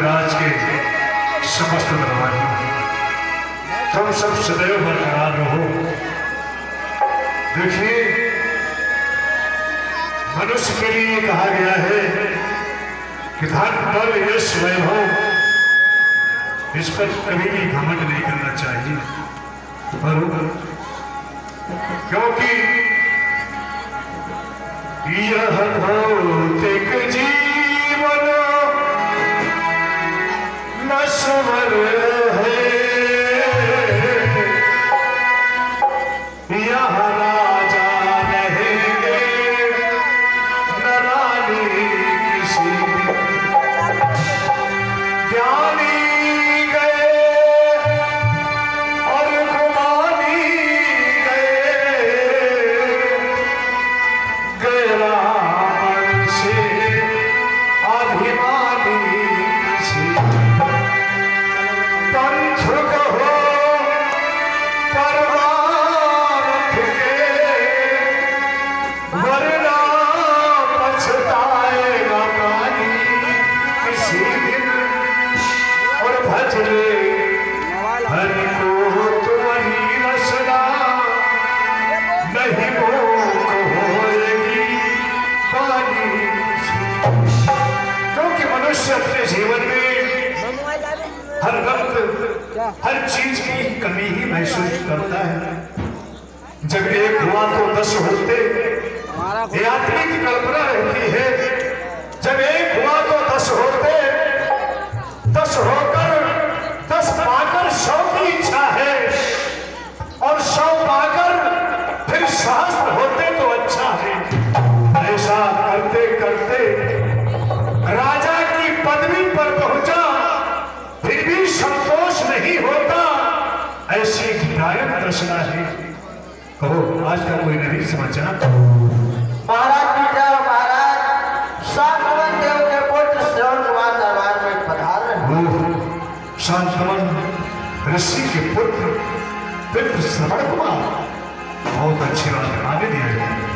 राज के समस्त दरबारियों, तुम सब सदैव बरकरार रहो। देखिए, मनुष्य के लिए कहा गया है कि धन बल यश वैभव, इस पर कभी भी घमंड नहीं करना चाहिए। क्योंकि यह भौतिक जीवन नश्वर है, यह राजा रहेंगे न रानी किसी, ज्ञानी अपने जीवन में हर वक्त हर चीज की कमी ही महसूस करता है। जब एक हुआ तो 10 होते, ये आदमी की कल्पना रहती है। जब एक हुआ तो 10 होते, 10 होकर 10 पाकर 100 की इच्छा है, और 100 पाकर फिर सहस्त्र होते तो अच्छा है। ऐसा करते करते राजा पदवी पर पहुंचा, फिर भी संतोष नहीं होता। ऐसी गायक दशा है। कहो, आज का कोई नवीन समाचार? महाराज की जय। महाराज शांतवन देव के पुत्र श्रवण कुमार दरबार में पधार रहे हैं। शांतवन ऋषि के पुत्र पितृ श्रवण कुमार, बहुत अच्छी बात है, आगे दिया जाए।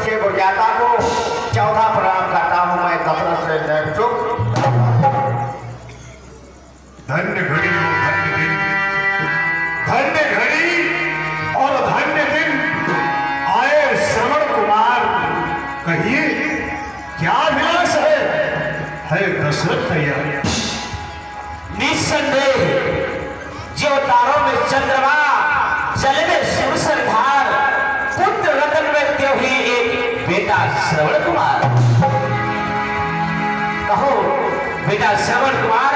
बच्चे गुरजाता को 14 प्रणाम करता हूँ मैं दशरथ से नैमिषुक। धन्य घड़ी हो धन्य दिन, धन्य घड़ी और धन्य दिन आए श्रवण कुमार। कहिए क्या अभिलाष है दशरथ भैया? निस्संदेह जो तारों में चंद्रमा, जल में शिवसरधार, पुत्र रतन में त्यों ही एक बेटा श्रवण कुमार। कहो बेटा श्रवण कुमार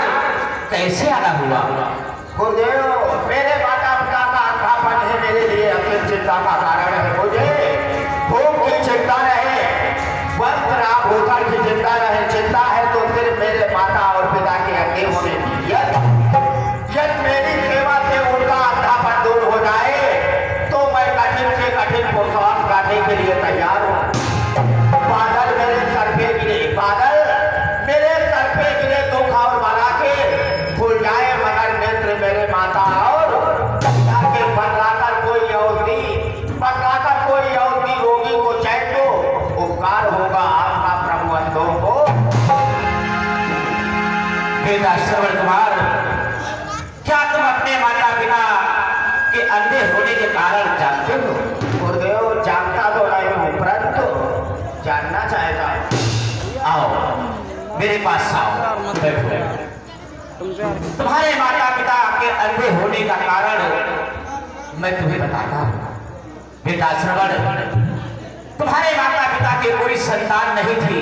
कैसे आना हुआ? गुरुदेव मेरे माता पिता का अंधापन है मेरे लिए अत्यंत चिंता का कारण है। मुझे भूख की चिंता रहे, वस्त्र आभूषण की चिंता रहे, चिंता है तो सिर्फ मेरे माता और पिता के अंधे होने की। यदि मेरी सेवा से उनका अंधापन दूर हो जाए तो मैं कठिन से कठिन पुरुषार्थ करने के लिए तैयार हूँ। बादल मेरे सर पे गिरे, बादल मेरे सर पे गिरे दुख और बला के भूल जाए, मगर नेत्र मेरे माता और पिता के बदलाकर कोई औषधि रोगी को चैन दो, उपकार होगा आपका प्रभु अंधों को। बेटा श्रवण कुमार, क्या तुम अपने माता पिता के अंधे होने के कारण जानते हो? गुरुदेव जानता तो नहीं हूँ परंतु जानना चाहता हूँ। आओ मेरे पास आओ, बैठो। तुम्हारे माता पिता के अंधे होने का कारण मैं तुम्हें बताता हूँ। बेटा श्रवण, तुम्हारे माता पिता के कोई संतान नहीं थी,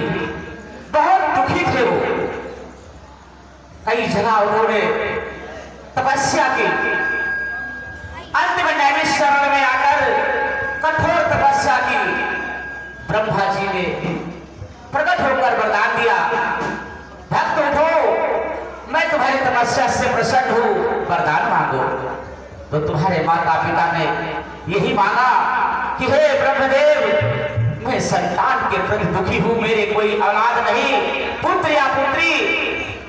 बहुत दुखी थे वो। कई जगह उन्होंने तपस्या की, अंत में नैमिषारण्य में आकर कठोर तपस्या की। ब्रह्मा जी ने प्रकट होकर वरदान दिया, भक्त उठो, मैं तुम्हारी तपस्या से प्रसन्न हूं, वरदान मांगो। तो तुम्हारे माता पिता ने यही मांगा कि हे ब्रह्मदेव, मैं संतान के प्रति दुखी हूं, मेरे कोई औलाद नहीं, पुत्र या पुत्री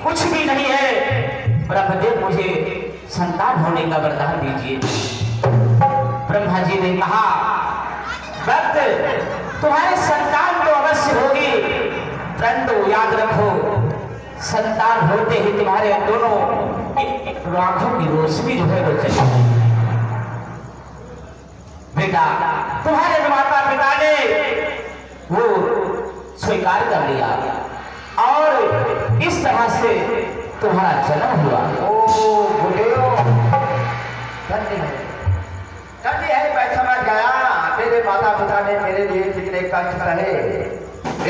कुछ भी नहीं है। ब्रह्मदेव मुझे संतान होने का वरदान दीजिए। ब्रह्मा जी ने कहा, भक्त तुम्हारे संतान तो अवश्य होगी, परंतु याद रखो संतान होते ही तुम्हारे दोनों आंखों की रोशनी जो है वो चली। बेटा तुम्हारे माता पिता ने वो स्वीकार कर लिया और इस तरह से तुम्हारा जन्म हुआ। ओ गुरुदेव धन्य है, मैं समझ गया। मेरे माता पिता ने मेरे लिए कितने कष्ट सहे,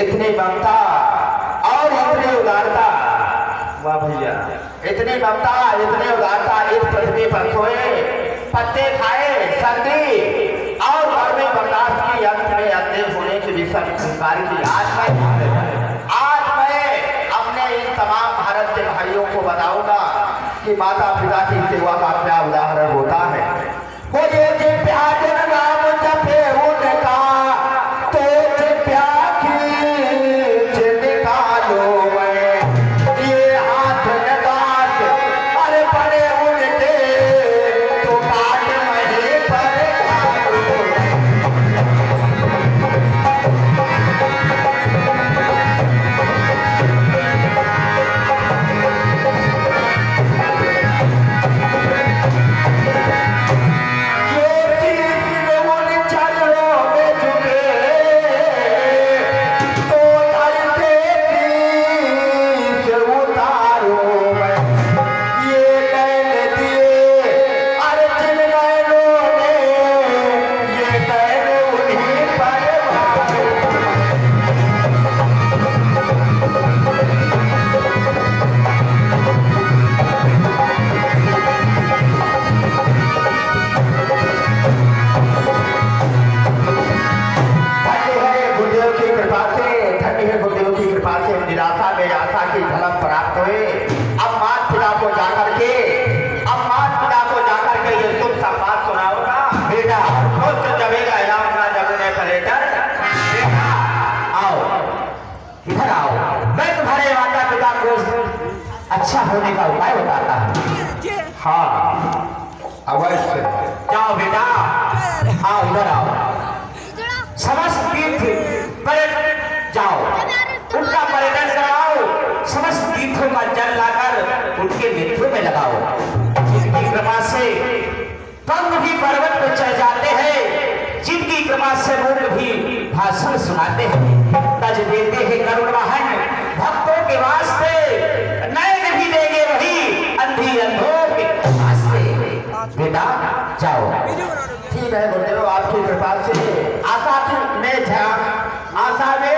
इतनी ममता और इतनी उदारता। वाह भैया, इतनी ममता इतनी उदारता, इस पृथ्वी पर सोए, पत्ते खाए, सर्दी और गर्मी बर्दाश्त की, अंत में अंधे होने की भी सब स्वीकार की। आज मैं अपने इन तमाम भारत के भाइयों को बताऊंगा कि माता पिता की सेवा का क्या उदाहरण होता है। मुझे नाम जपे उनका तो दिव्या खींच निकालो, मैं ये हाथ लगात अरे पड़े उनके तो काट वहीं पर निराशा में आशा की झलक प्राप्त हुए। अब माता पिता को जाकर के ये शुभ संवाद सुनाऊंगा। बेटा जमेगा अपना जमने पर्यटन। बेटा आओ इधर आओ, मैं तुम्हारे माता पिता को अच्छा होने का उपाय बताता हूँ। हाँ अवश्य, जाओ बेटा, आओ इधर आओ। समस्त तीर्थ सुनाते हैं, तज देते हैं करुण वाहन भक्तों के वास्ते, नयन भी देंगे वही अंधी अंधों के वास्ते। बेटा जाओ। ठीक है गुरुदेव, आपकी कृपा से आशा में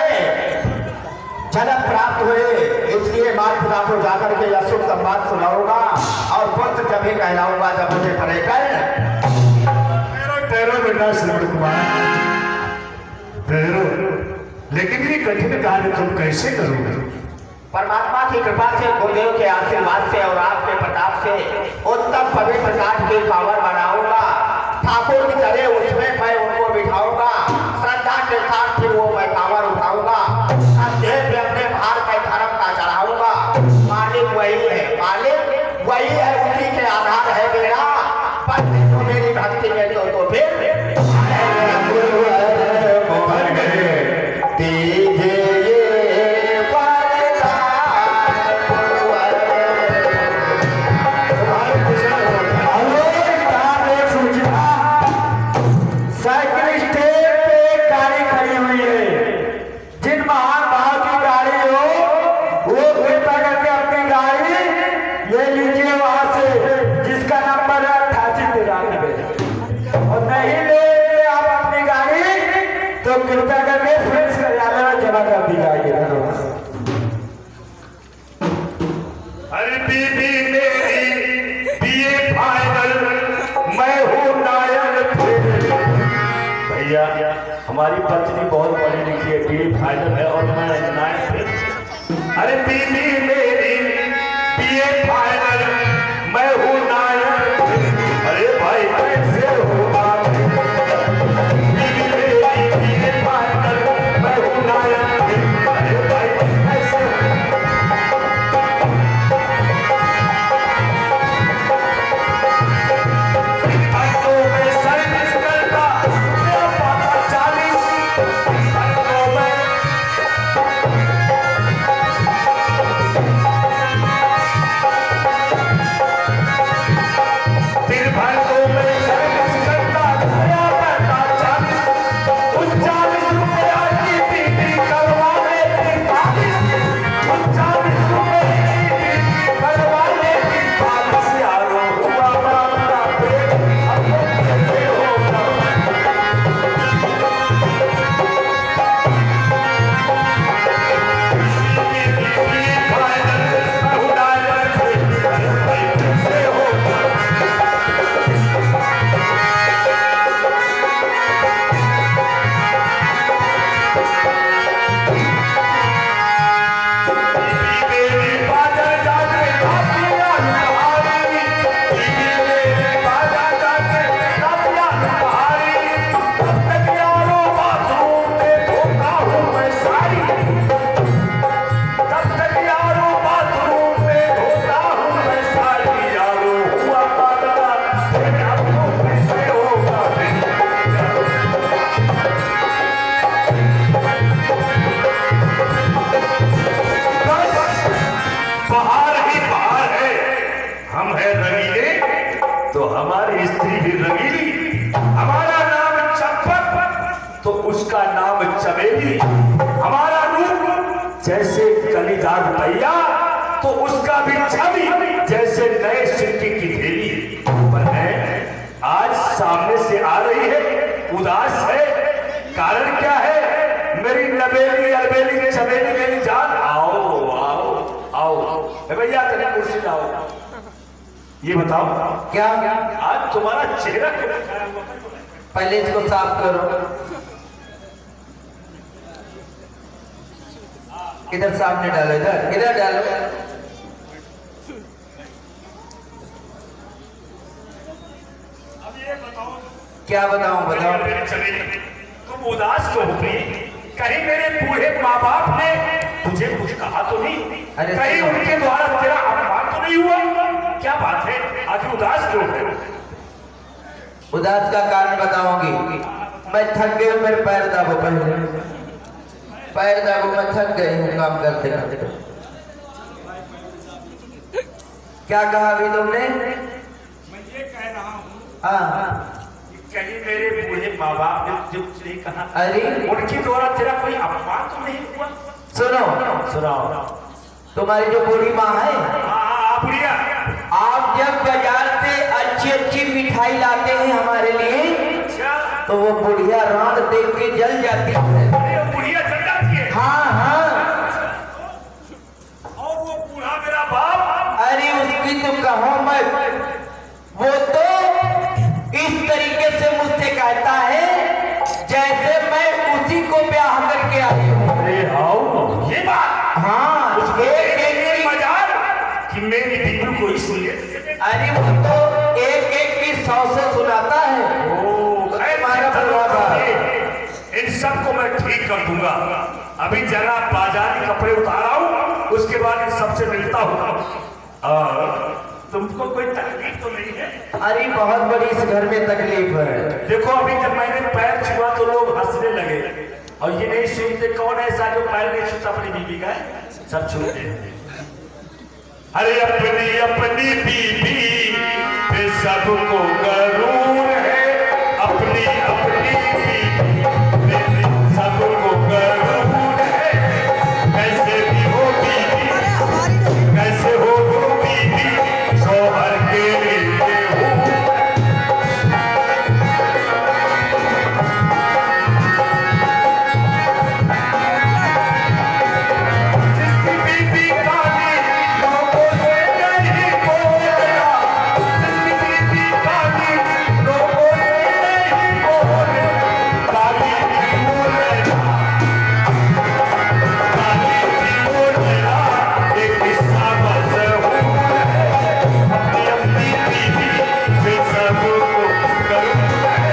जन्म प्राप्त हुए, इसलिए माता पिता को जाकर के यह शुभ संवाद सुनाऊंगा और पुत्र कभी कहलाऊंगा जब मुझे पड़ेगा। ठहरो बेटा श्रवण कुमार, ठहरो। लेकिन ये कठिन कार्य तुम कैसे करोगे? परमात्मा की कृपा से, गुरुदेव के आशीर्वाद से और आपके प्रताप से उत्तम पवित्र काठ की कांवर बनाऊंगा। ठाकुर की तरह उसमें मैं उनको बिठाऊंगा। श्रद्धा के साथ फिर वो मैं कांवर उठाऊंगा। देह पे अपने भार पे धर्म का चढ़ाऊंगा। मालिक वही है, मालिक वही है, उसी के आधार है मेरा। पर तो मेरी भक्ति में तो फिर हमारी पत्नी बहुत पढ़ी लिखी है, बीए फाइनल है और मैं नायक। अरे बीबी मेरी बीए फाइनल, मैं हूँ नायक। अरे भाई कैसे हो बात? बीबी मेरी बीए फाइनल, मैं हूँ नायक। अरे भाई कैसे उसका नाम चमेली, हमारा रूप जैसे कलीदार भैया तो उसका भी छवि जैसे नए सिक्के की थैली। पर है आज सामने से आ रही है, उदास है, कारण क्या है? मेरी नबेली अलबेली चमेली मेरी जान, आओ आओ आओ भैया तेरे कुर्सी लाओ। ये बताओ क्या आज तुम्हारा चेहरा पहले इसको साफ करो। इधर सामने डालो, इधर डालो। अब ये बताओ, क्या बताऊं? बताओ। तुम उदास क्यों हो गई? कहीं मेरे बूढ़े माँ बाप ने तुझे कुछ कहा तो नहीं? अरे कहीं उनके द्वारा तेरा अपमान तो नहीं हुआ? क्या बात है, आज उदास क्यों है? उदास का कारण बताऊंगी। मैं थक गई, मेरे पैर दाबो, पहले पैर दाबो, मैं थक गई हूँ काम करते करते। क्या कहा अभी तुमने? मैं ये कह रहा हूँ हाँ कहीं मेरे बूढ़े माँ बाप ने जो कुछ नहीं कहा, अरे उनकी द्वारा तेरा कोई अपमान तो नहीं हुआ? सुनो सुनाओ। तुम्हारी जो बूढ़ी माँ है, हाँ बुढ़िया, आप जब बाजार से अच्छी अच्छी मिठाई लाते हैं हमारे लिए, अच्छा, तो वो बुढ़िया रात देख के जल जाती है। अरे वो बुढ़िया चल जाती है। हाँ हाँ, और वो बूढ़ा मेरा बाप, अरे उसकी तो कहो मत, वो तो इस तरीके से मुझसे कहता है जैसे मैं उसी को ब्याह करके आई हूँ। अरे आओ ये बात, हाँ, एक एक मजाक कि मेरी बीवी को ही सुन ले। अरे वो तो एक एक की 100 से सुनाता है। हमारा परिवार, इन सबको मैं ठीक कर दूंगा। अभी जरा बाजारी कपड़े उतार आऊं, उसके बाद इन सबसे मिलता हूं। और तुमको कोई तकलीफ तो नहीं है? अरे बहुत बड़ी इस घर में तकलीफ है। देखो अभी जब मैंने पैर छुआ तो लोग हंसने लगे, और ये नहीं सुनते कौन ऐसा जो पैर नहीं छूता अपनी बीवी का, सब छूते हैं। अरे अपनी अपनी बीवी पे सबको गरूर है, अपनी अपनी बीवी पे सबको गरूर है। कैसे भी हो बीवी, कैसे हो बीवी, शौहर के लिए हूँ। जिसकी बीवी काली लोगों से नहीं बोलेगा, जिसकी बीवी काली लोगों से नहीं बोले, काली भी बोलेगा, काली भी बोलेगा, एक किस्सा मशहूर है। अपनी अपनी बीवी पे सबको गरूर है।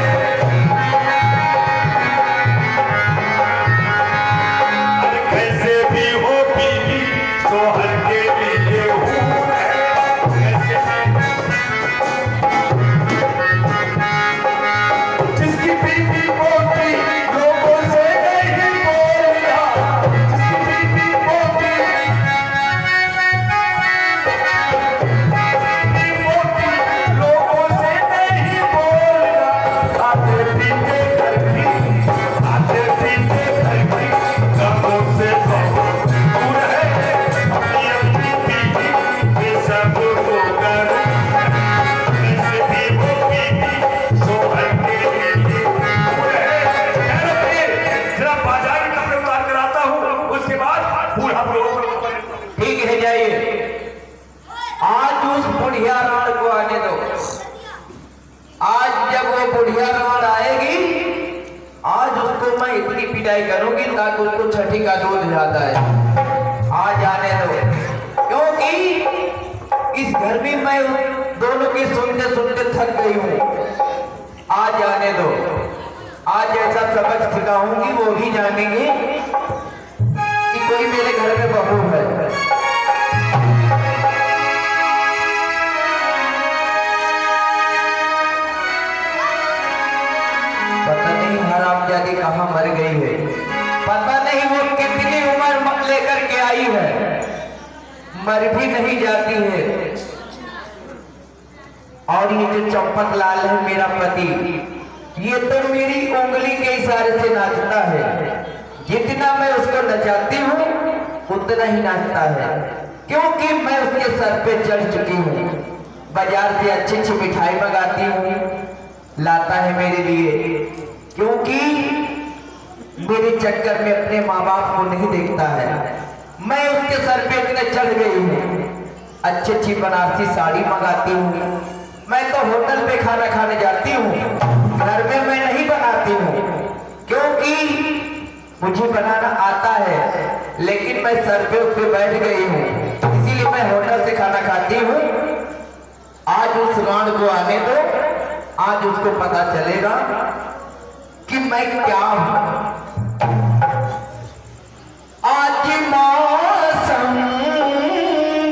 अरे कैसे भी हो बीवी, शौहर के लिए हूर है। कैसे जिसकी बीवी मोटी लोगों से नहीं बोलेगा, जिसकी बीवी मोटी लोगों से नहीं बोलेगा, आते पीते घर की, आते पीते घर की गमों से बहुत दूर है। अपनी अपनी बीवी पे सबको गरूर है। कैसे भी हो बीवी, शौहर के लिए हूर है। जरा बाजारी कपड़े उतार कर आता हूँ, उसके बाद बूढ़ा लोगों को ठीक है, जाइए। आज उस बुढ़िया राण को आने दो। आज जब वो बुढ़िया राण आएगी, आज उसको मैं इतनी पिटाई करूंगी ताकि उसको छठी का दूध जाता है। आज आने दो, क्योंकि इस घर में मैं उन दोनों की सुनते सुनते थक गई हूँ। आज आने दो, आज ऐसा सबक सिखाऊंगी वो ही जानेंगे कि कोई मेरे घर में बहू है। पता नहीं हरामजादी कहाँ मर गई है, पता नहीं वो कितनी उम्र लेकर के आई है, मर भी नहीं जाती है। और ये जो चंपक लाल है मेरा पति, ये तो मेरी उंगली के इशारे से नाचता है। जितना मैं उसको नचाती हूँ उतना ही नाचता है, क्योंकि मैं उसके सर पे चढ़ चुकी हूँ। बाजार से अच्छी अच्छी मिठाई मंगाती हूँ, लाता है मेरे लिए, क्योंकि मेरे चक्कर में अपने माँ बाप को नहीं देखता है। मैं उसके सर पे इतने चढ़ गई हूँ, अच्छी अच्छी बनारसी साड़ी मंगाती हूँ। मैं तो होटल पे खाना खाने जाती हूँ, घर में मैं नहीं बनाती हूँ, क्योंकि मुझे बनाना आता है, लेकिन मैं सर पे उस पे बैठ गई हूँ, इसीलिए मैं होटल से खाना खाती हूँ। आज उस राण को आने दो, आज उसको पता चलेगा कि मैं क्या हूं। आज मौसम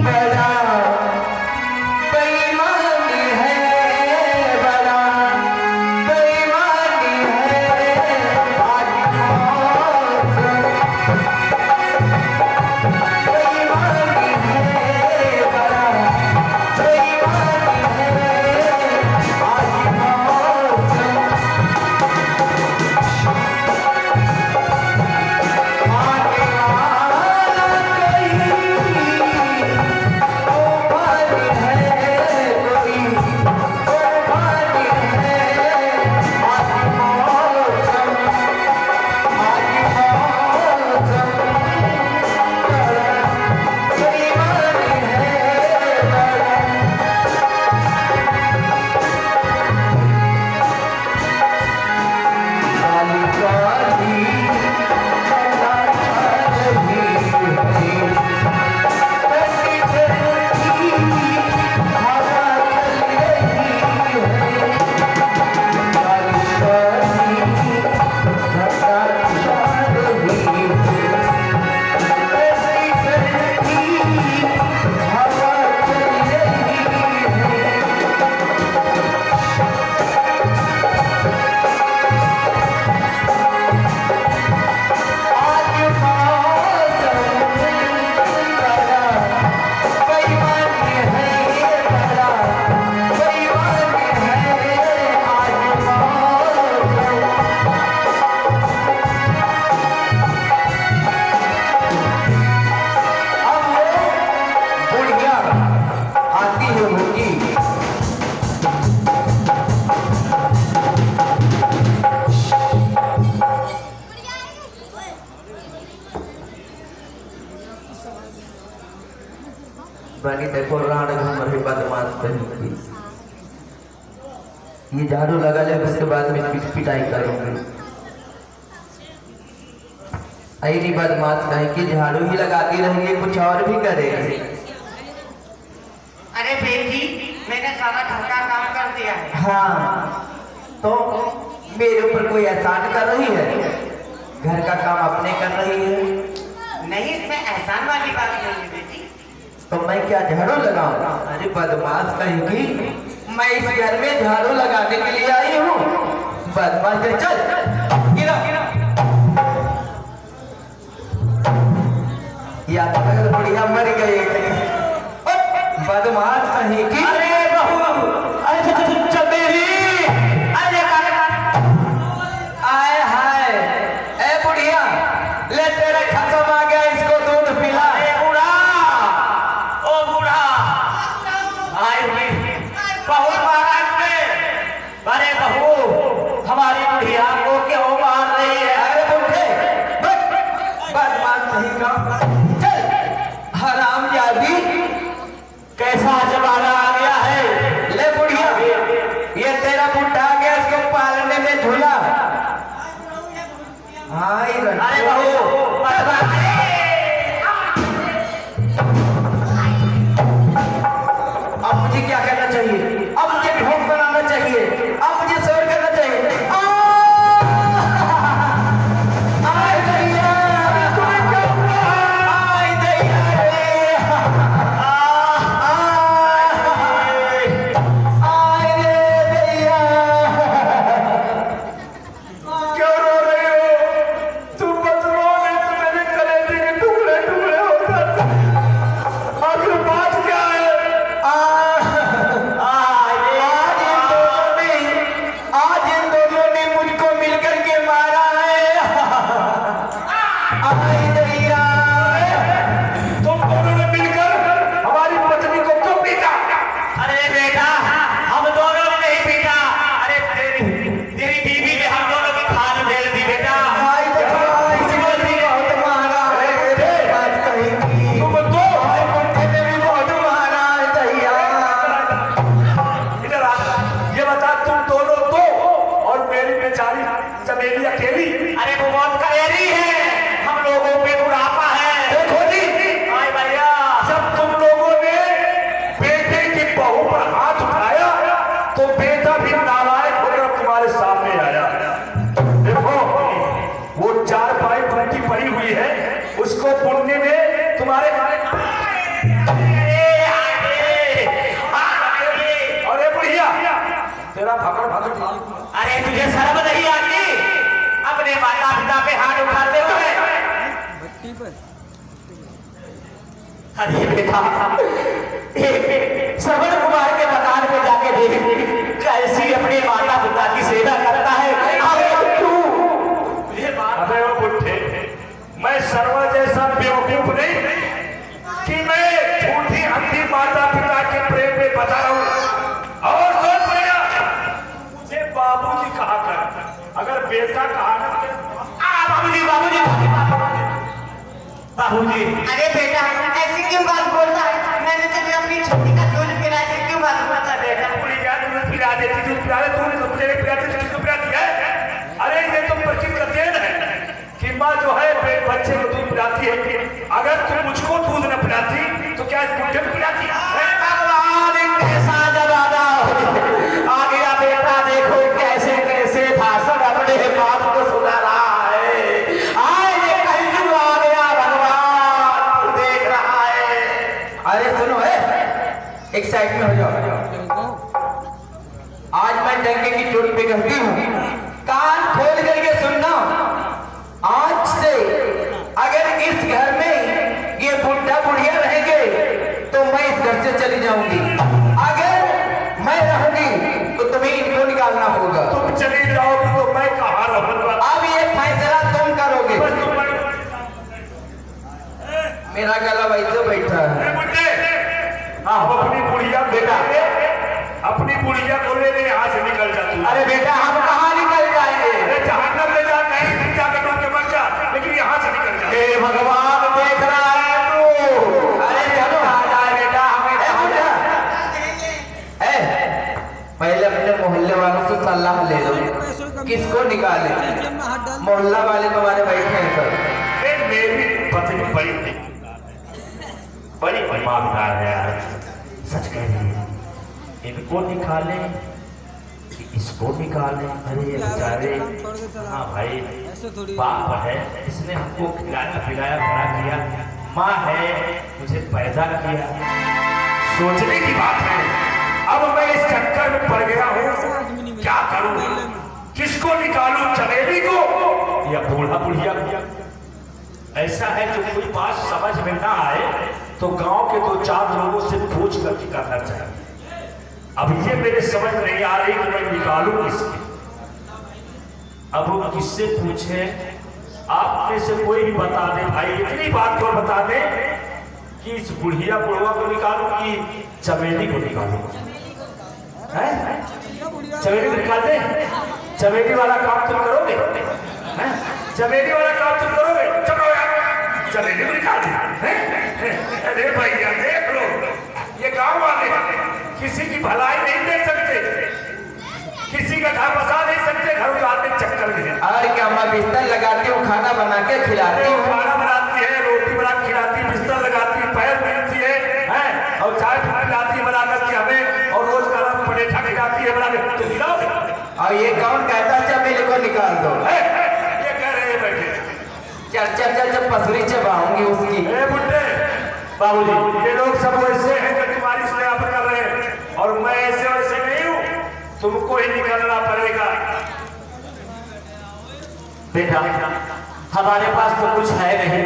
बड़ा बेईमानी है, बड़ा बेईमानी है। आज मौसम बेईमानी है, बड़ा बेईमानी है। आज मौसम बाकी देखो राड घूम रही बदमाश कहीं। ये झाड़ू लगा ले, उसके बाद में पिटाई करूंगी। ऐनी बदमाश कहीं की झाड़ू ही लगाती रहेंगे, कुछ और भी करेंगे। अरे बेटी, मैंने सारा घर का काम कर दिया है। हाँ, तो मेरे ऊपर कोई एहसान कर रही है? घर का काम अपने कर रही है? नहीं, इसमें एहसान वाली बात नहीं है बेटी। तो मैं क्या झाड़ू लगाऊं? अरे बदमाश कहेगी, मैं इस घर में झाड़ू लगाने के लिए आई हूँ। बदमाश कहे, चल गिरा या तो अगर बढ़िया मर गए। बदमाश कहेगी, अरे बहू, अरे चमेली, अरे आए हाय, ए बुढ़िया, ले तेरे खत्म आ गया, इसको दूध पिला। बूढ़ा, ओ बूढ़ा, आए हुई बहुत महाराज में। अरे बहू, हमारी बुढ़िया को क्यों मार रही है? अरे बुढ़े, बदमाश कहेगा, चल हराम जादी, कैसा जमाना आ गया है। ले बुढ़िया, ये तेरा बुढ़ा आ गया, इसको पालने में झूला। हाँ, अरे बहू, अब मुझे क्या करना चाहिए? अब मुझे ढोंग बनाना चाहिए, अब मुझे शोर करना चाहिए। आय दैया, आय दैया रे, आय रे दैया। क्यों रो रही हो? तुम मत रो, नहीं तो मेरे कलेजे के टुकड़े टुकड़े हो जाते। आखिर बात क्या है? आज इन दोनों ने मुझको मिलकर के मारा है। आय दैया, तुम दोनों ने मिलकर हमारी पत्नी को क्यों पीटा? अरे बेटा, हम दोनों ने नहीं पीटा। अरे तेरी बीवी ने हम दोनों की खाल फेर दी बेटा। आय दैया, इसको भी बहुत मारा है। बात कहेंगी, तुम दो आय मुझे ने भी बहुत मारा है दैया। इधर आ, ये बता, तुम दोनों दो और मेरी बेचारी चमेली अकेली। अरे वो बहुत कलेरी है, हम लोगों पे बुढ़ापा है। देखो जी, आए भैया, जब तुम लोगों ने बेटे की बहू पर हाथ उठाया तो बेटा भी नालायक होकर तुम्हारे सामने आया। देखो, वो चार पाई उनकी पड़ी हुई है, उसको पुण्य में तुम्हारे अरे बुढ़िया, तेरा भगड़ भगड़। अरे तुझे शर्म नहीं आती अपने माता पिता पे हाथ उठाते हुए? अरे बेटा, श्रवण कुमार के मकान में जाके देख कैसी अपने माता पिता की सेवा करता है। अबे वो बुढ़े, मैं सर्व जैसा बेवकूफ नहीं कि मैं झूठी अंधी माता पिता के प्रेम में बता रहा हूं। और सुन भैया, मुझे बाबूजी कहा कर, अगर बेटा कहा कर बाबूजी, बाबूजी, बाबूजी। अरे बेटा, ऐसी क्यों बात बोलता है? मैंने तुझे अपनी छोटी का दूध पिलाया, ऐसी क्यों बात बोलता है बेटा? पूरी क्या दूध पिला देती, दूध पिला दे, तूने तो मुझे नहीं पिलाती, तुझे क्यों पिलाती है? अरे ये तो प्रकृति का देन है कि माँ जो है बच्चे को दूध पिलाती है। अगर तुम मुझको दूध न पिलाती तो क्या इस बुढ़े को पिलाती? भगवान कैसा जमाना आ गया बेटा, देखो कैसे कैसे भाषण अपने बाप को सुना रहा है। आज ये कलयुग आ गया, भगवान देख रहा है। अरे सुनो, एक साइड में हो जाओ। आज मैं डंके की चोट पे कहती हूँ, कान खोल करके सुनना। आज से अगर इस घर में ये बुढ़ा बुढ़िया रहेंगे तो मैं इस घर से चली जाऊंगी। अगर मैं रहूंगी तो तुम्हें इनको निकालना होगा। तुम चली जाओगी तो मैं कहाँ रहूंगा? अब ये फैसला तुम करोगे। बस तुम मेरा गला वैसे बैठा है। बुढ़े, हम अपनी बुढ़िया बेटा, अपनी बुढ़िया को लेने यहाँ से निकल जा तू। अरे बेटा, हम कहाँ निकल जाएंगे? अरे जहन्नम में जा, कहीं जाकर डूब के मर जा, लेकिन यहाँ से निकल जा। हे भगवान देख रहा है तू। अरे चलो आ जाए बेटा, किसको निकाले? मोहल्ला वाले तुम्हारे बैठे हैं सब। ए, मेरी पत्नी बड़ी दिमागदार है यार, सच कह रही है। इनको निकाले कि इसको निकाले? अरे ये बेचारे, हाँ भाई, बाप है, इसने हमको खिलाया पिलाया बड़ा किया, माँ है, मुझे पैदा किया। सोचने की बात है, अब मैं इस चक्कर में पड़ गया हूँ, क्या करूँ? किसको निकालूं, चमेली को या बूढ़ा बुढ़िया को? ऐसा है जो कोई बात समझ में ना आए तो गांव के 2-4 लोगों से पूछ करके करना चाहिए। अब ये मेरे समझ नहीं आ रही कि मैं निकालूं किसकी। अब वो किससे पूछे? आप में से कोई भी बता दे भाई, इतनी बात को बता दे कि इस बुढ़िया बुढ़वा को निकालूं कि चमेली को निकालूं? चमेली को निकाल दे? चमेली वाला काम तुम करोगे? चमेली वाला काम तुम करोगे? चलो यार, चमेली को निकाल दे। अरे भैया देख लो, ये गांव वाले किसी की भलाई नहीं दे सकते, किसी का घर बसा नहीं सकते, घर उजाड़ने के चक्कर में। और क्या, मैं बिस्तर लगाती हूँ, खाना बना के खिलाती हूँ, खाना बनाती है, रोटी बना खिलाती, बिस्तर लगाती, पैर पहनती है, और चाय पिलाती बना करके हमें, और रोज गरम परेठा खिलाती है बना के। तो खिलाओ। और ये कौन कहता चमेली को निकाल दो? ये कह रहे हैं बैठे, चल पसरी चबाऊंगी उसकी। बुड्ढे बाबूजी, ये लोग सब वैसे हैं जो तुम्हारी से आप कर रहे हैं, और मैं ऐसे वैसे नहीं हूँ, तुमको ही निकलना पड़ेगा। बेटा, हमारे पास तो कुछ है नहीं,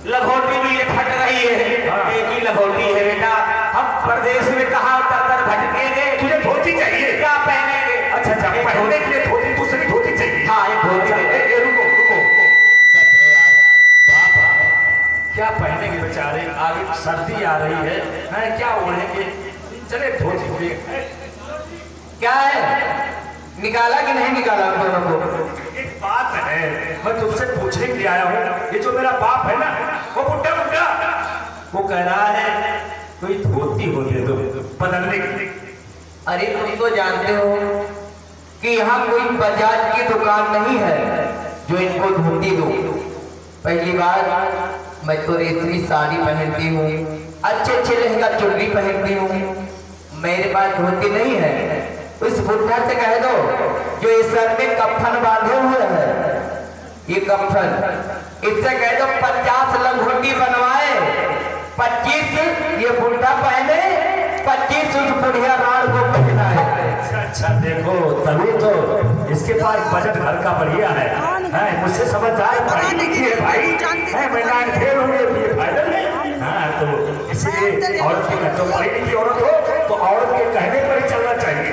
लखोटी भी ये फट रही है, एक ही लखोटी है बेटा। हम प्रदेश में कहाँ उतर भटकेंगे? तुझे धोती चाहिए? क्या पहनेंगे? अच्छा, पहनने के लिए धोती, दूसरी धोती चाहिए? हाँ, एक धोती दे। रुको, सच है यार, बाप है, क्या पहनेंगे बेचारे? आगे सर्दी आ रही है, क्या ओढ़ेंगे? चले धोती। क्या है, निकाला कि नहीं निकाला दोनों को? एक बात है, मैं तुमसे पूछने के लिए आया हूँ। ये जो मेरा बाप है ना, वो बुड्ढा, वो कह रहा है कोई धोती हो दे दो बदलने की। अरे तुम तो जानते हो कि यहाँ कोई बजाज की दुकान नहीं है जो इनको धोती दो। पहली बार, मैं तो रेशमी साड़ी पहनती हूँ, अच्छे लहंगा चुन्नी पहनती हूँ, मेरे पास धोती नहीं है। उस बुढ़ा से कह दो जो इस सर में कफन बांधे हुए है, ये कफन, इससे कह दो 50 लंगोटी बनवाए, 25 ये बुढ़ा पहने, 25 उस बुढ़िया राण को पहनाए। अच्छा, देखो तभी तो इसके पास बजट घर का बढ़िया है, मुझसे समझदार, पढ़ी लिखी है भाई, मैं ना फेल हूँ, ये फायदा नहीं। हाँ, तो इसलिए औरत की, जो पढ़ी लिखी औरत हो तो औरत के कहने पर ही चलना चाहिए,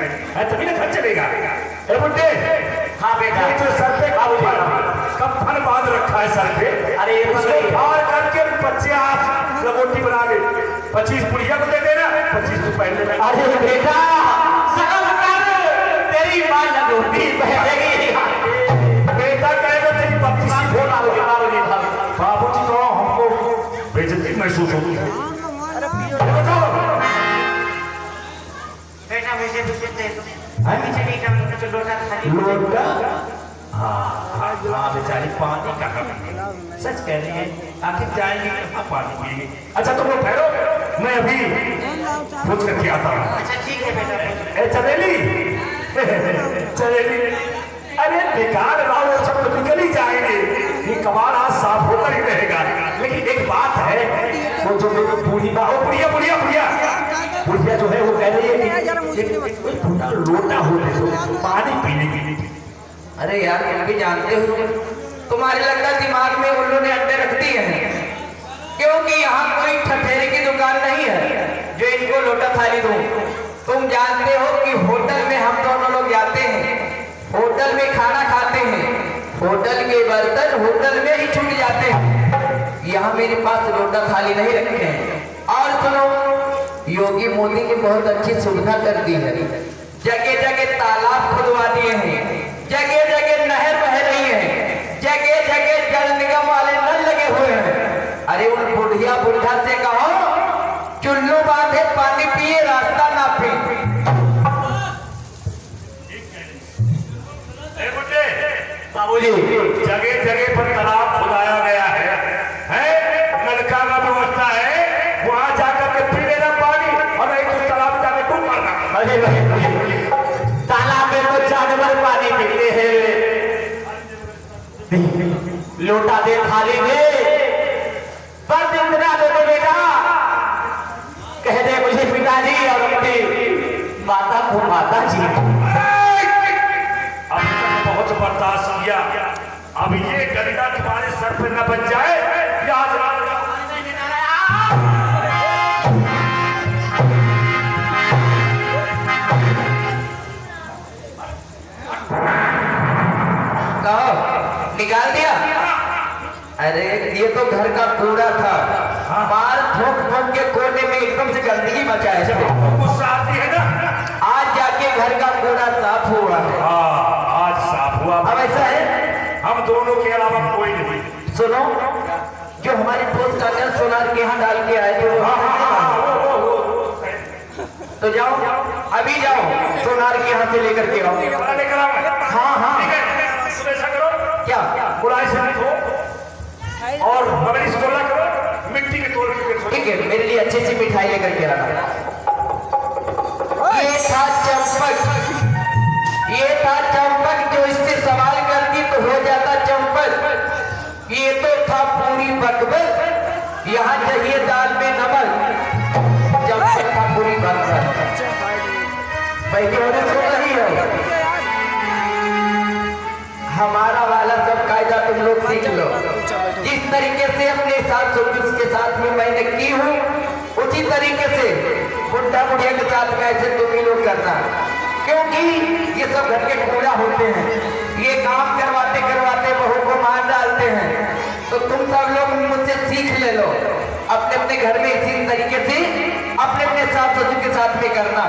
तभी ना घर चलेगा। ए बुड्ढे, हाँ बेटा, जो सर पे कफन बांध रखा है सर पे, अरे उसको फाड़ करके 50 लंगोटी बना ले, 25 बुढ़िया को दे देना, 25 तू पहन लेना। अरे बेटा, सकल कर, तेरी मां लंगोटी पहनेगी। बेटा कहेगा तेरी 25 फोन आओगे। बाबूजी तो हमको बेइज्जती महसूस होती है। बेटा मुझे दे दो, मुझे नहीं करना, तो लोटा खाली लोटा? हाँ बेचारी, पानी कहाँ पिएगी? सच कह रही है, आखिर जाएंगे कहाँ पानी पिएगी? अच्छा तुम लोग ठहरो, मैं अभी पूछ करके आता हूँ। अच्छा ठीक है बेटा। ए चमेली, चमेली, अरे निकाल रहा हूँ, सब तो निकल ही जाएंगे, ये कबाड़ आज साफ होकर ही रहेगा। लेकिन एक बात है, वो जो मेरी बूढ़ी माँ, बुढ़िया जो है वो कह रही है कि कोई छोटा लोटा हो दे दो पानी पीने के लिए। अरे यार, तुम भी जानते हो, तुम्हारे लगता दिमाग में उन लोगों ने अड्डे रख दिए हैं, क्योंकि यहाँ कोई ठठेरे की दुकान नहीं है जो इनको लोटा थाली दूं। तुम जानते हो कि होटल में हम दोनों लोग जाते हैं, होटल में खाना खाते हैं, होटल के बर्तन होटल में ही छूट जाते हैं। यहाँ मेरे पास लोटा थाली नहीं रखे हैं। और सुनो, योगी मोदी ने बहुत अच्छी सुविधा कर दी है, जगह जगह तालाब खुदवा दिए हैं, जगह जगह नहर बह रही है, जगह जगह जल निगम वाले नल लगे हुए हैं। अरे उन बुढ़िया बुढ़ा से कहो चुल्लू बांधे पानी पिए, रास्ता ना पी। जगह जगह पर तालाब खुदाया गया है नलका का व्यवस्था है, वहां जाकर के पी लेना पानी, और नहीं तो तालाब जाकर डूब मरना। अरे भाई, तालाब में तो जानवर पानी पीते हैं, लोटा दे थाली में, बस इतना दे दो बेटा, कह दे मुझे पिताजी और अपनी माता को माता जी। अब तक बहुत बर्दाश्त किया, अब ये गंदा तुम्हारे सर पे न बच जाए, याद रखना। कहो निकाल दिया? अरे ये तो घर का कूड़ा था, मार ठोक ठोक के कोने में एकदम से गंदगी मचा है। गुस्सा आती है ना, आज जाके घर का कूड़ा साफ हुआ है। आज साफ हुआ। अब ऐसा है, हम दोनों के अलावा कोई नहीं। सुनो, जो हमारी दोस्त काजल सोनार के यहाँ डाल के आए थे, तो जाओ अभी जाओ, सोनार के यहाँ से लेकर के आओ। लेकर आओ। हाँ हाँ, ठीक है, तुम ऐसा करो, क्या बुराई से नहीं हो, और हमारी स्टोला करो, मिट्टी के तोड़ के। ठीक है, मेरे लिए अच्छी सी मिठाई लेकर के आना। ये था चंपक, ये था चंपक, जो इससे सवाल करती तो हो जाता चंपक। ये तो था पूरी बकबक, यहाँ चाहिए दाल में नमक। चंपक था पूरी बकबक। बैठे होने सो रही है, हमारा वाला सब कायदा तुम लोग सीख लो। जिस तरीके से अपने साथ ससुर के साथ में मैंने की हूँ, उसी तरीके से बुढ़ा बुढ़िया के साथ में ऐसे तुम ही लोग करना, क्योंकि ये सब घर के कूड़ा होते हैं। ये काम करवाते करवाते बहू को मार डालते हैं। तो तुम सब लोग मुझसे सीख ले लो, अपने अपने घर में इसी तरीके से अपने अपने सास ससुर के साथ में करना।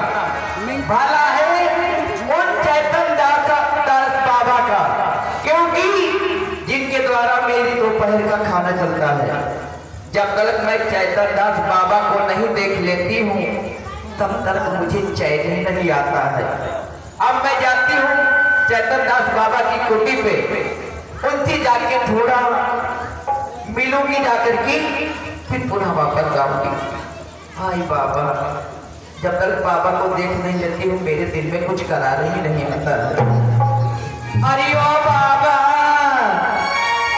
भला है उन चैतन दास बाबा का, क्योंकि जिनके द्वारा मेरी दोपहर का खाना चलता है। जब तक मैं चैतन दास बाबा को नहीं देख लेती हूँ, तब तक मुझे चैन ही नहीं आता है। अब मैं जाती हूँ चैतन दास बाबा की कुटी पे, उनसे जाके थोड़ा मिलूंगी जाकर के, फिर पुनः वापस जाऊंगी। हाय बाबा, जब तक बाबा को देख नहीं लेती हूँ, मेरे दिल में कुछ करार ही नहीं आता है। अरे ओ बाबा,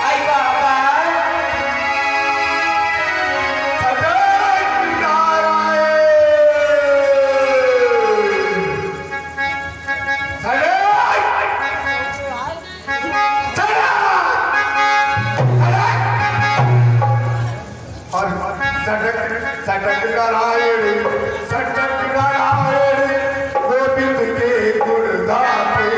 आई बाबा, सटक नारायण, सटक नारायण, गोविंद के गुणगाते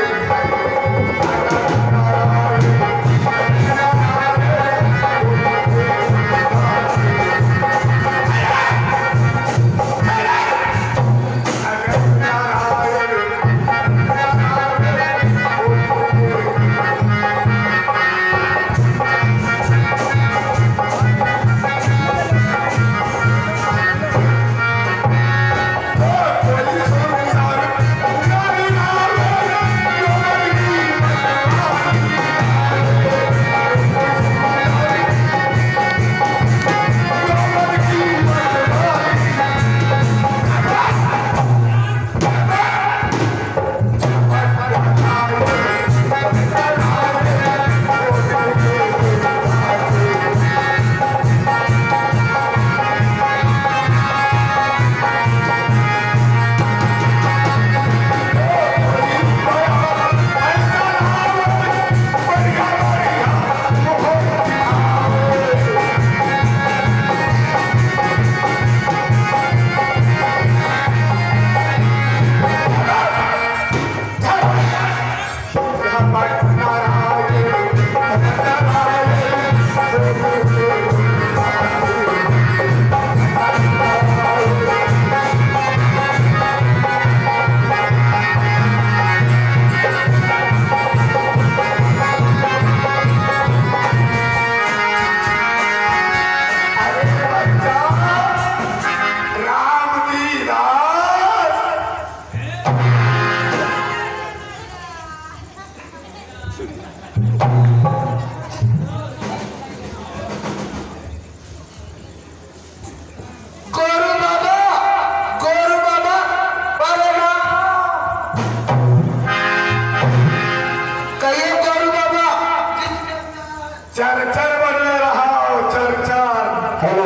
हेलो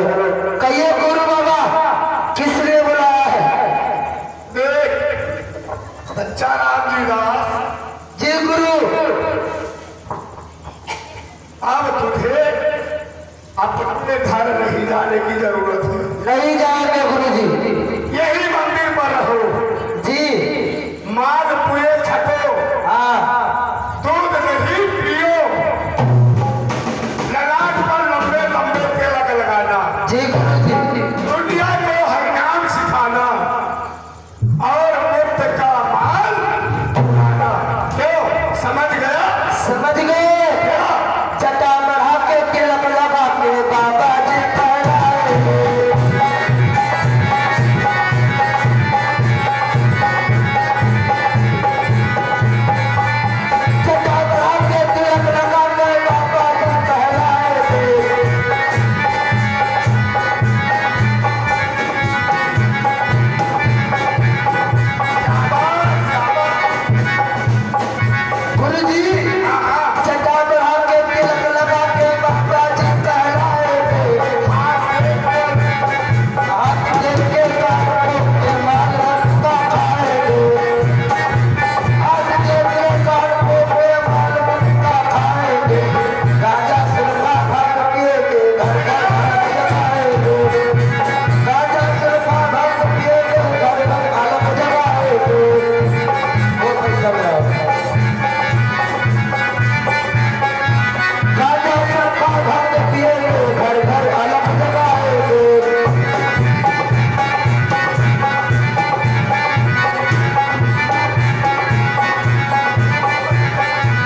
कहिए गुरु बाबा किसने बुलाया है? देख बच्चा रामजी दास, जी गुरु। अब तुझे अपने घर नहीं जाने की जरूरत है। नहीं जाएंगे गुरु जी। यही मंदिर पर रहो जी। माल पुए छको, हाँ दूध नहीं पियो, लगाट पर लंबे लंबे तिलक लगाना, जी गुरु जी। दुनिया को हरिनाम सिखाना और मुफ्त का माल उड़ाना। क्यों समझ गया? समझ गए। जटा बढ़ा के तिलक लगा के बाबा जी पहराए। जटा बढ़ा के तिलक लगा के बाबा जी पहराए। गुरु जी जटा बढ़ा के तिलक लगा के बाबा जी पहराए। हाथ लेके कानों के माल रखता खाएंगे। हाथ लेके कानों के माल रखता खाएंगे। राजा सिरफा भाग पिएंगे, घर घर अलग जगाएंगे। राजा सिरफा भाग पिएंगे, घर घर अलग जगाएंगे। वो कैसा लगा? राजा सिरफा भाग पिएंगे, घर घर अलग जगाएंगे।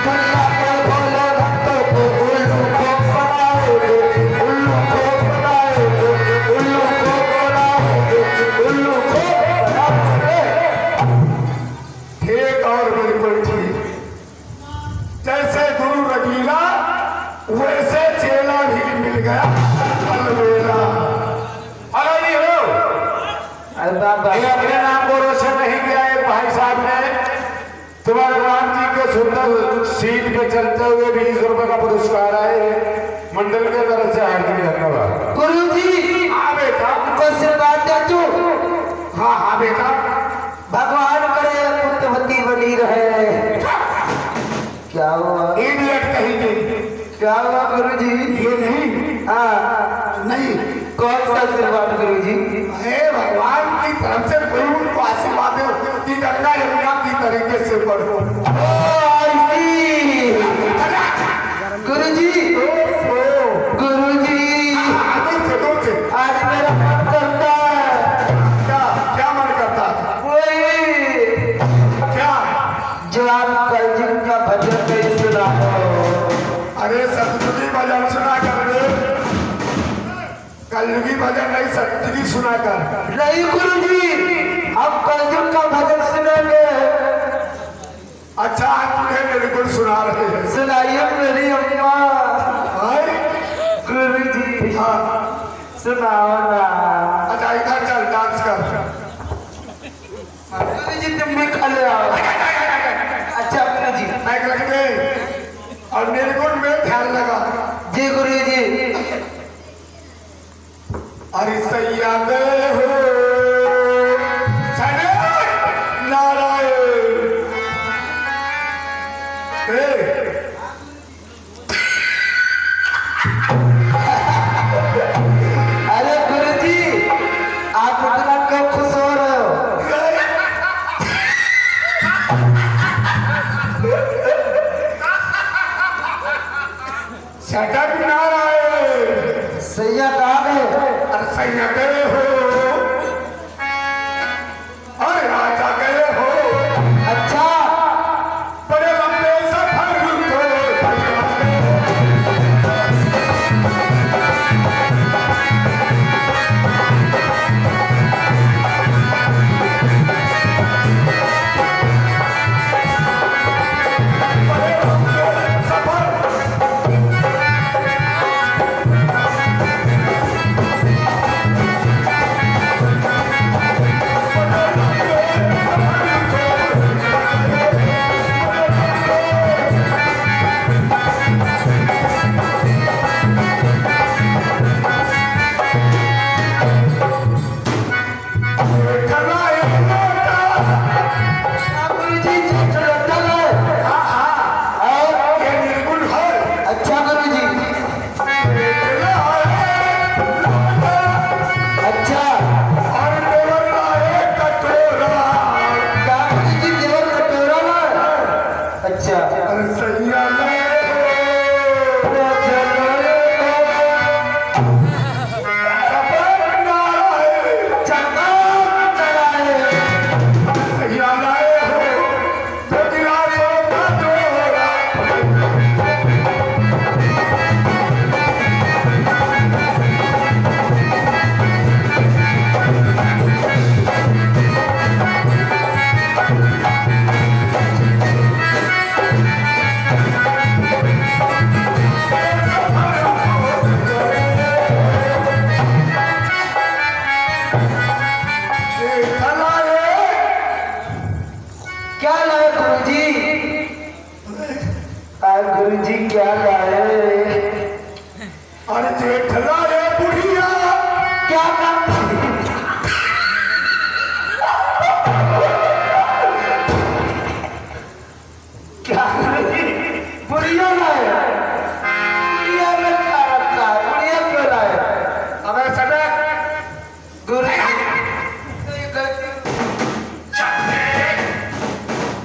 दुनिया के भोले भक्तों को उल्लू को बनाएंगे, उल्लू को बनाएंगे, उल्लू को बनाएंगे, उल्लू को बनाएंगे। ठीक और बिल्कुल ठीक। जैसे गुरु रगीला वैसे चेला भी मिल गया अलवेला। अरे ये हो, अरे बाबा ये अपने नाम को रोशन नहीं किया। एक भाई साहब ने तुम्हारे राम जी के सुंदर सीट पे चलते हुए 20 रुपए का पुरस्कार आए मंडल के तरफ से हार्दिक धन्यवाद। गुरु जी हाँ बेटा, हमको आशीर्वाद दे तू। हाँ हाँ बेटा, भगवान करे पुत्रवती बनी रहे। क्या हुआ? इडियट कहेंगे। क्या हुआ गुरु जी? ये नहीं, हाँ नहीं, कौन सा आशीर्वाद गुरु जी? हे भगवान की तरफ से गुरु को आशीर्वाद दो कि गंगा यमुना की तरीके से पढ़ो। ओ आई गुरु जी। गुरु जी दूर से आज मेरा मन करता है। क्या क्या मन करता था? वही क्या? जो आप कलयुग का भजन नहीं सुना हो। अरे सतयुगी भजन सुना कर रे, कलयुगी भजन नहीं सतयुगी सुना कर। नहीं गुरु जी हम कलयुग का भजन सुनेंगे। अच्छा आज तुझे बिल्कुल सुना रहे हैं। सुनाइए मेरी अम्मा। हाय, गुरु जी हाँ, सुनाओ ना। अच्छा इधर चल डांस कर। गुरु जी तुम भी खा ले आओ। अच्छा गुरु जी। बैग लग गए और निर्गुण में ध्यान लगा। जी गुरु जी। अरे सैया गए हो सने नारायण। अरे गुरु जी आप इतना क्यों खुश हो रहे हो? सटक नारायण। सैया कहाँ गए? अरे सैया गए हो, अरे राजा गए हो। अच्छा बड़े लंबे सफर को बड़े लंबे सफर जेठला ये बुढ़िया क्या काम क्या बुढ़िया लाए बुढ़िया में क्या रखा है बुढ़िया क्यों लाए अबे सदा गुरु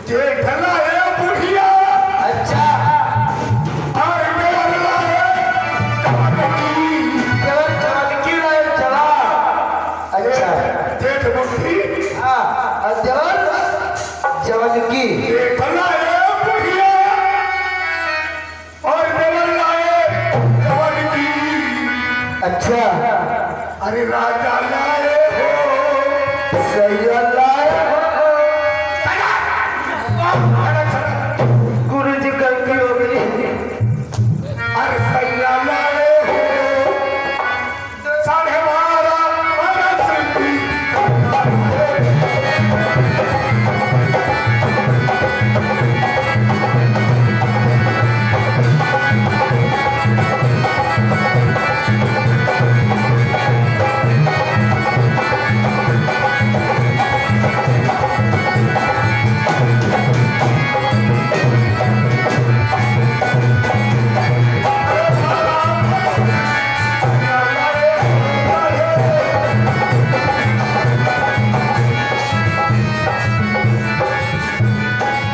जेठला ये बुढ़िया अच्छा और मेरा चमकी जवन चमकी लाए चला अच्छा जेठ बुढ़ी हाँ और जवन जवन की जेठला ये बुढ़िया और मेरा लाए चमकी अच्छा अरे राजा लाए हो सही लाए गुरु जी गलती हो गई अरे सैया लाए हो 12.5 बरस की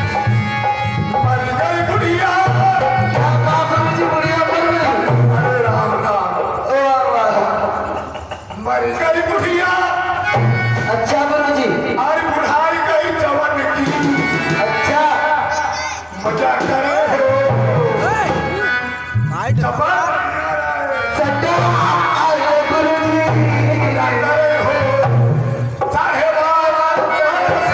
मर गई बुढ़िया क्या बाप गुरु जी बुढ़िया मर गई अरे राम राम ओ वाह मर गई बुढ़िया अच्छा गुरु जी और बुढ़ाई गई जवन की अच्छा मजा करे हो जबर सट्टा आए गुरु जी मजा करे हो 12.5 बरस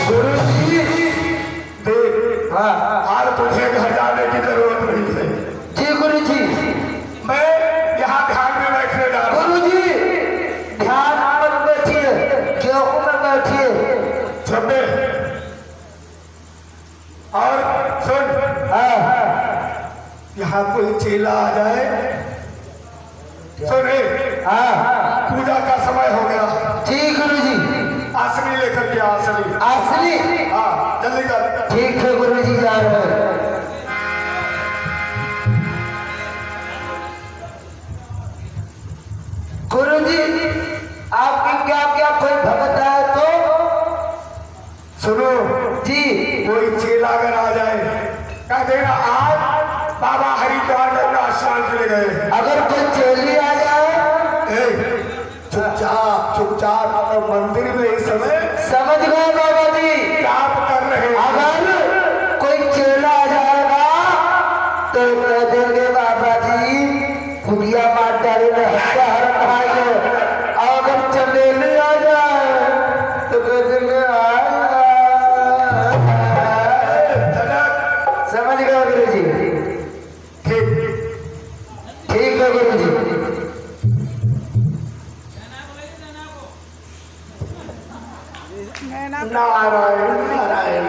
गुरु जी देख हाँ आज तुझे घर जाने की जरूरत नहीं है जी गुरु जी मैं यहाँ ध्यान में बैठने जा रहा हूँ गुरु जी ध्यान पर बैठिए गेहूं में बैठिए छब्बे और सुन हाँ यहाँ कोई चेला आ जाए सुन हाँ पूजा का समय हो गया जी गुरु जी आसनी लेकर के आसनी असली हाँ जल्दी कर ठीक है गुरु जी जा रहे हैं गुरु जी आपकी क्या क्या कोई भगत है तो सुनो जी कोई चेला अगर आ जाए कह देना आज बाबा हरिद्वार गंगा स्नान के लिए गए अगर कोई चेली आ जाए ए, चुपचाप मंदिर में इस समय समझ गए बाबा जी जाप कर रहे हैं अगर कोई चेला आ जाएगा तो कह देंगे बाबा जी खुदिया मार डाले हत्या हरण खाएंगे और अगर चमेली आ जाए तो कह देंगे समझ गए गुरु जी ठीक ठीक है गुरु जी नारायण नारायण